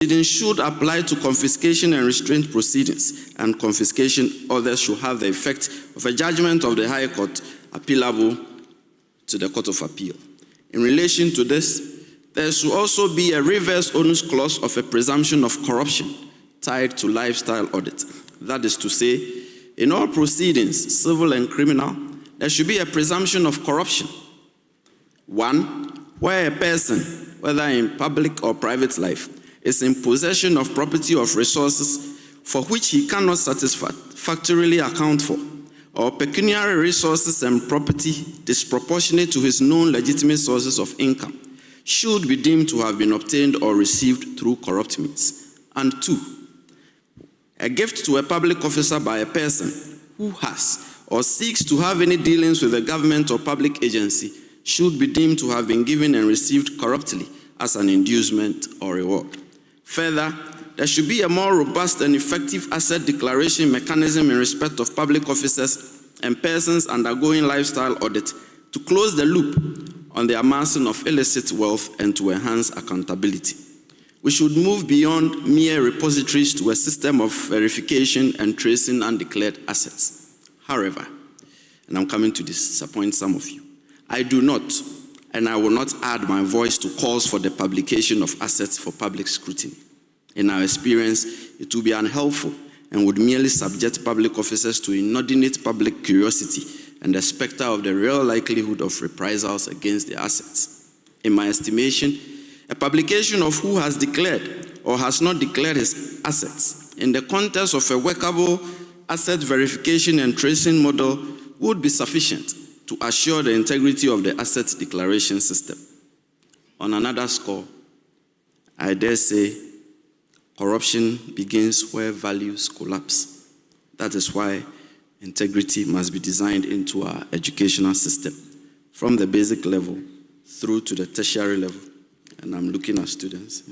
proceedings should apply to confiscation and restraint proceedings, and confiscation orders should have the effect of a judgment of the High Court appealable to the Court of Appeal. In relation to this, there should also be a reverse onus clause of a presumption of corruption tied to lifestyle audit. That is to say, in all proceedings, civil and criminal, there should be a presumption of corruption. One, where a person, whether in public or private life, is in possession of property or resources for which he cannot satisfactorily account for, or pecuniary resources and property disproportionate to his known legitimate sources of income, should be deemed to have been obtained or received through corrupt means. And two, a gift to a public officer by a person who has or seeks to have any dealings with a government or public agency should be deemed to have been given and received corruptly as an inducement or reward. Further, there should be a more robust and effective asset declaration mechanism in respect of public officers and persons undergoing lifestyle audit to close the loop on the amassing of illicit wealth and to enhance accountability. We should move beyond mere repositories to a system of verification and tracing undeclared assets. However, and I'm coming to disappoint some of you, I do not, and I will not add my voice to calls for the publication of assets for public scrutiny. In our experience, it would be unhelpful and would merely subject public officers to inordinate public curiosity and the specter of the real likelihood of reprisals against their assets. In my estimation, a publication of who has declared or has not declared his assets in the context of a workable asset verification and tracing model would be sufficient to assure the integrity of the asset declaration system. On another score, I dare say, corruption begins where values collapse. That is why integrity must be designed into our educational system, from the basic level through to the tertiary level. And I'm looking at students.